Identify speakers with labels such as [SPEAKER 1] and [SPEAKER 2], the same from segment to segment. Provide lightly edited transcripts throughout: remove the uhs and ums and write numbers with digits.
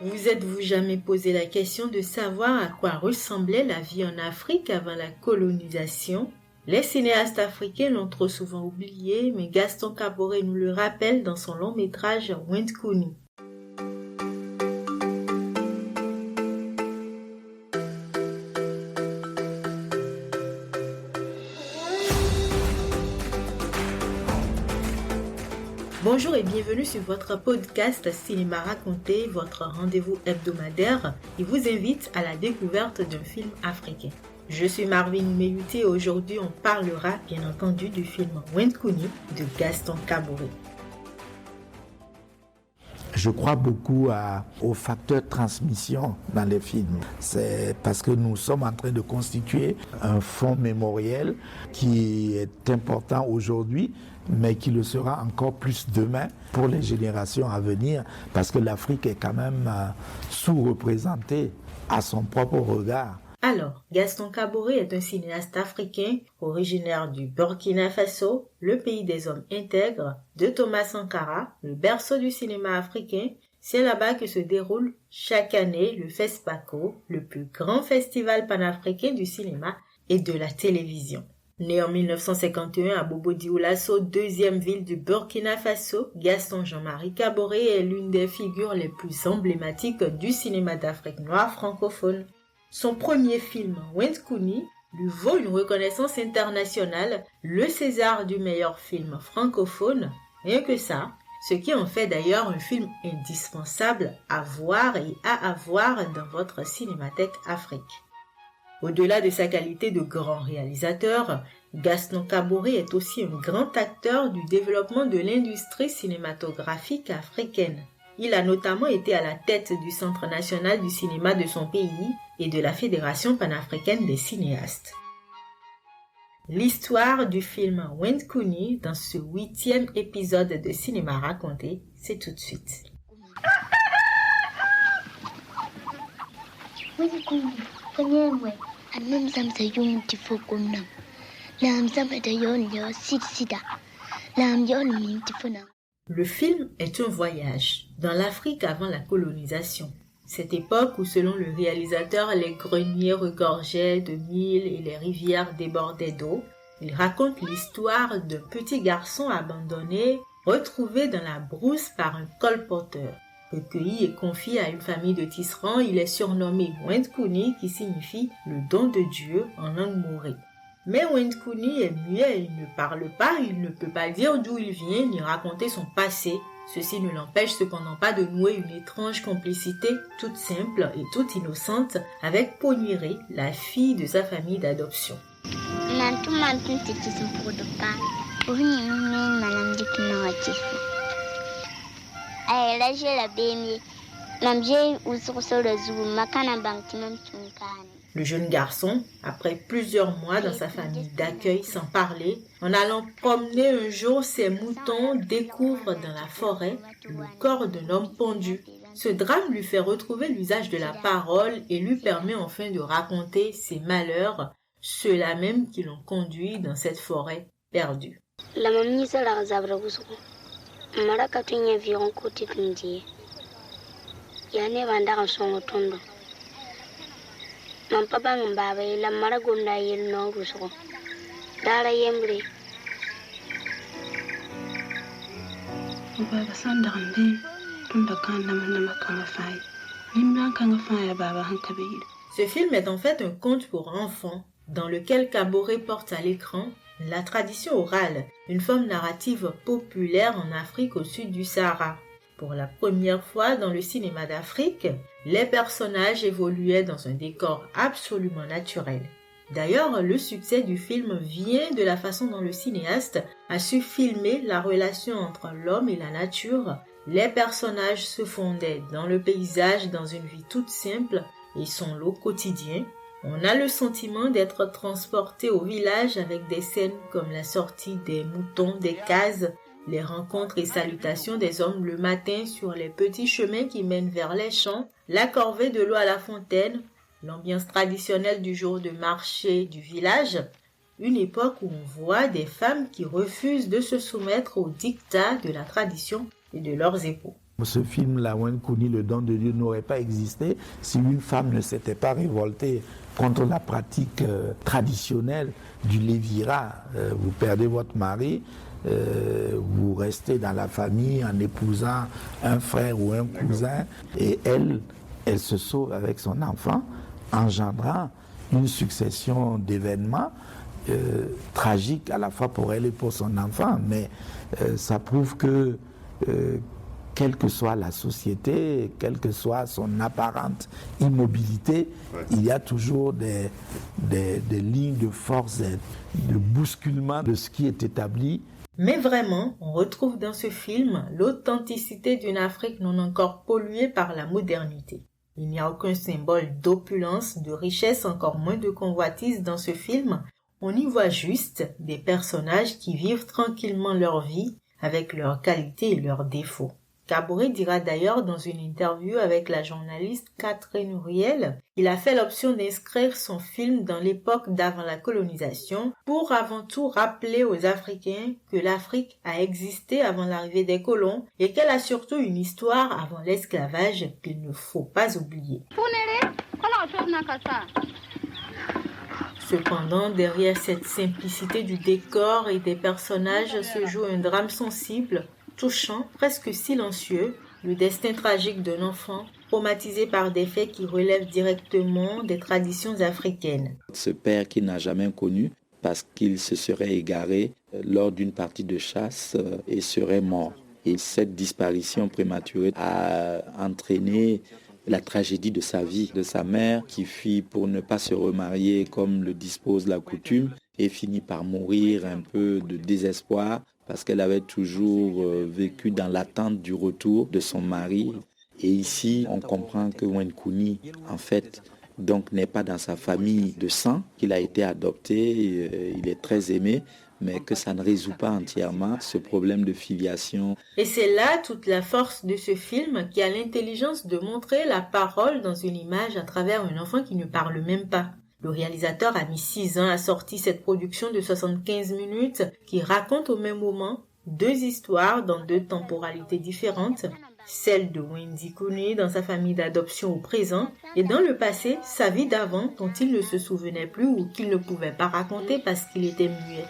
[SPEAKER 1] Vous êtes-vous jamais posé la question de savoir à quoi ressemblait la vie en Afrique avant la colonisation? Les cinéastes africains l'ont trop souvent oublié, mais Gaston Kaboré nous le rappelle dans son long métrage Wendkuni. Bonjour et bienvenue sur votre podcast Cinéma Raconté, votre rendez-vous hebdomadaire qui vous invite à la découverte d'un film africain. Je suis Marvin Meyuti et aujourd'hui on parlera bien entendu du film Wendkuni de Gaston Kaboré.
[SPEAKER 2] Je crois beaucoup au facteur transmission dans les films. C'est parce que nous sommes en train de constituer un fonds mémoriel qui est important aujourd'hui, mais qui le sera encore plus demain pour les générations à venir, parce que l'Afrique est quand même sous-représentée à son propre regard.
[SPEAKER 1] Alors, Gaston Kaboré est un cinéaste africain originaire du Burkina Faso, le pays des hommes intègres, de Thomas Sankara, le berceau du cinéma africain. C'est là-bas que se déroule chaque année le FESPACO, le plus grand festival panafricain du cinéma et de la télévision. Né en 1951 à Bobo-Dioulasso, deuxième ville du Burkina Faso, Gaston Jean-Marie Kaboré est l'une des figures les plus emblématiques du cinéma d'Afrique noire francophone. Son premier film, Wendkuni, lui vaut une reconnaissance internationale, le César du meilleur film francophone, rien que ça, ce qui en fait d'ailleurs un film indispensable à voir et à avoir dans votre cinémathèque Afrique. Au-delà de sa qualité de grand réalisateur, Gaston Kaboré est aussi un grand acteur du développement de l'industrie cinématographique africaine. Il a notamment été à la tête du Centre national du cinéma de son pays et de la Fédération panafricaine des cinéastes. L'histoire du film Wendkuni dans ce 8e épisode de Cinéma Raconté, c'est tout de suite. Le film est un voyage dans l'Afrique avant la colonisation. Cette époque où, selon le réalisateur, les greniers regorgeaient de mil et les rivières débordaient d'eau, il raconte l'histoire d'un petit garçon abandonné, retrouvé dans la brousse par un colporteur. Recueilli et confié à une famille de tisserands, il est surnommé Wendkuni, qui signifie le don de Dieu en langue morée. Mais Wendkuni est muet, il ne parle pas, il ne peut pas dire d'où il vient ni raconter son passé. Ceci ne l'empêche cependant pas de nouer une étrange complicité toute simple et toute innocente avec Poniré, la fille de sa famille d'adoption. Le jeune garçon, après plusieurs mois dans sa famille d'accueil sans parler, en allant promener un jour ses moutons, découvre dans la forêt le corps d'un homme pendu. Ce drame lui fait retrouver l'usage de la parole et lui permet enfin de raconter ses malheurs, ceux-là même qui l'ont conduit dans cette forêt perdue. Ce film est en fait un conte pour enfants, dans lequel Kaboré porte à l'écran la tradition orale, une forme narrative populaire en Afrique au sud du Sahara. Pour la première fois dans le cinéma d'Afrique, les personnages évoluaient dans un décor absolument naturel. D'ailleurs, le succès du film vient de la façon dont le cinéaste a su filmer la relation entre l'homme et la nature. Les personnages se fondaient dans le paysage, dans une vie toute simple et son lot quotidien. On a le sentiment d'être transporté au village avec des scènes comme la sortie des moutons des cases, les rencontres et salutations des hommes le matin sur les petits chemins qui mènent vers les champs, la corvée de l'eau à la fontaine, l'ambiance traditionnelle du jour de marché du village, une époque où on voit des femmes qui refusent de se soumettre aux dictats de la tradition et de leurs époux.
[SPEAKER 2] Ce film-là, Wayne Cooney, Le don de Dieu, n'aurait pas existé si une femme ne s'était pas révoltée contre la pratique traditionnelle du lévira. Vous perdez votre mari, vous restez dans la famille en épousant un frère ou un cousin, et elle se sauve avec son enfant, engendrant une succession d'événements tragiques à la fois pour elle et pour son enfant. Mais ça prouve que quelle que soit la société, quelle que soit son apparente immobilité, il y a toujours des lignes de force, de bousculement de ce qui est établi.
[SPEAKER 1] Mais vraiment, on retrouve dans ce film l'authenticité d'une Afrique non encore polluée par la modernité. Il n'y a aucun symbole d'opulence, de richesse, encore moins de convoitise dans ce film. On y voit juste des personnages qui vivent tranquillement leur vie avec leurs qualités et leurs défauts. Kaboré dira d'ailleurs dans une interview avec la journaliste Catherine Riel qu'il a fait l'option d'inscrire son film dans l'époque d'avant la colonisation pour avant tout rappeler aux Africains que l'Afrique a existé avant l'arrivée des colons et qu'elle a surtout une histoire avant l'esclavage qu'il ne faut pas oublier. Cependant, derrière cette simplicité du décor et des personnages se joue un drame sensible, touchant, presque silencieux, le destin tragique d'un enfant traumatisé par des faits qui relèvent directement des traditions africaines.
[SPEAKER 3] Ce père qu'il n'a jamais connu parce qu'il se serait égaré lors d'une partie de chasse et serait mort. Et cette disparition prématurée a entraîné la tragédie de sa vie, de sa mère qui fuit pour ne pas se remarier comme le dispose la coutume et finit par mourir un peu de désespoir parce qu'elle avait toujours vécu dans l'attente du retour de son mari. Et ici, on comprend que Wayne Cooney, en fait, donc n'est pas dans sa famille de sang, qu'il a été adopté, il est très aimé, mais que ça ne résout pas entièrement ce problème de filiation.
[SPEAKER 1] Et c'est là toute la force de ce film qui a l'intelligence de montrer la parole dans une image à travers un enfant qui ne parle même pas. Le réalisateur a mis 6 ans à sortir cette production de 75 minutes qui raconte au même moment 2 histoires dans 2 temporalités différentes, celle de Wendy Cooney dans sa famille d'adoption au présent et dans le passé, sa vie d'avant dont il ne se souvenait plus ou qu'il ne pouvait pas raconter parce qu'il était muet.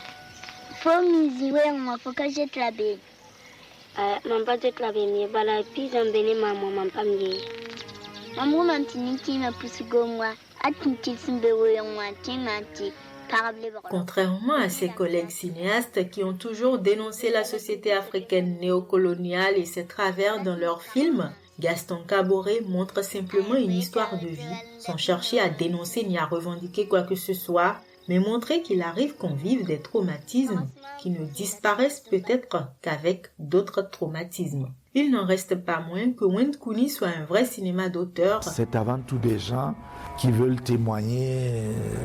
[SPEAKER 1] Contrairement à ses collègues cinéastes qui ont toujours dénoncé la société africaine néocoloniale et ses travers dans leurs films, Gaston Kaboré montre simplement une histoire de vie, sans chercher à dénoncer ni à revendiquer quoi que ce soit, mais montrer qu'il arrive qu'on vive des traumatismes qui ne disparaissent peut-être qu'avec d'autres traumatismes. Il n'en reste pas moins que Wayne Cooney soit un vrai cinéma d'auteur.
[SPEAKER 2] C'est avant tout des gens qui veulent témoigner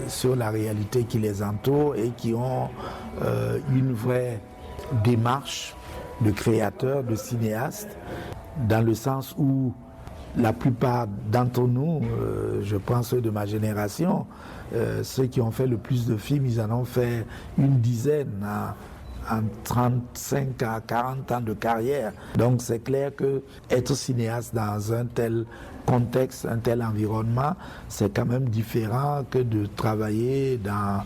[SPEAKER 2] sur la réalité qui les entoure et qui ont une vraie démarche de créateurs, de cinéastes, dans le sens où la plupart d'entre nous, je pense ceux de ma génération, ceux qui ont fait le plus de films, ils en ont fait une dizaine en 35 à 40 ans de carrière. Donc c'est clair que être cinéaste dans un tel contexte, un tel environnement, c'est quand même différent que de travailler dans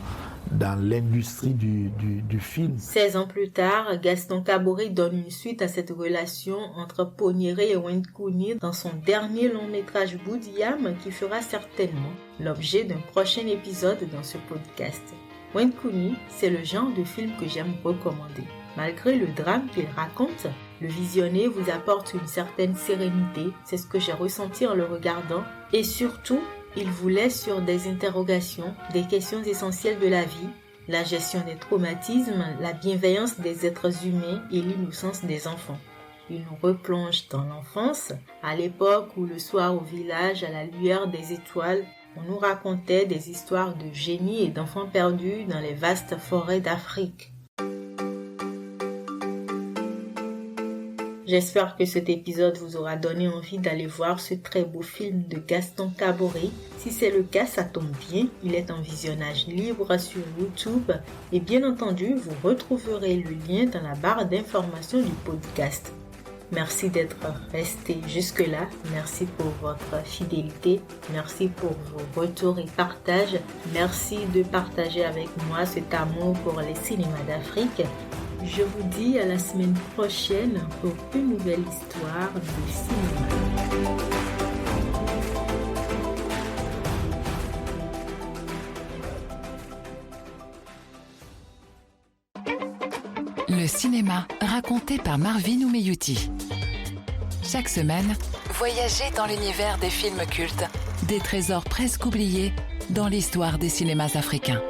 [SPEAKER 2] l'industrie du film.
[SPEAKER 1] 16 ans plus tard, Gaston Kaboré donne une suite à cette relation entre Ponieré et Wayne Cooney dans son dernier long métrage Boudiyam qui fera certainement l'objet d'un prochain épisode dans ce podcast. Wayne Cooney, c'est le genre de film que j'aime recommander. Malgré le drame qu'il raconte, le visionner vous apporte une certaine sérénité, c'est ce que j'ai ressenti en le regardant, et surtout, il vous laisse sur des interrogations, des questions essentielles de la vie, la gestion des traumatismes, la bienveillance des êtres humains et l'innocence des enfants. Il nous replonge dans l'enfance, à l'époque où le soir au village, à la lueur des étoiles, on nous racontait des histoires de génies et d'enfants perdus dans les vastes forêts d'Afrique. J'espère que cet épisode vous aura donné envie d'aller voir ce très beau film de Gaston Kaboré. Si c'est le cas, ça tombe bien, il est en visionnage libre sur YouTube et bien entendu, vous retrouverez le lien dans la barre d'information du podcast. Merci d'être resté jusque-là. Merci pour votre fidélité. Merci pour vos retours et partages. Merci de partager avec moi cet amour pour les cinémas d'Afrique. Je vous dis à la semaine prochaine pour une nouvelle histoire de cinéma.
[SPEAKER 4] Le cinéma raconté par Marvin Oumeyouti. Chaque semaine, voyagez dans l'univers des films cultes, des trésors presque oubliés dans l'histoire des cinémas africains.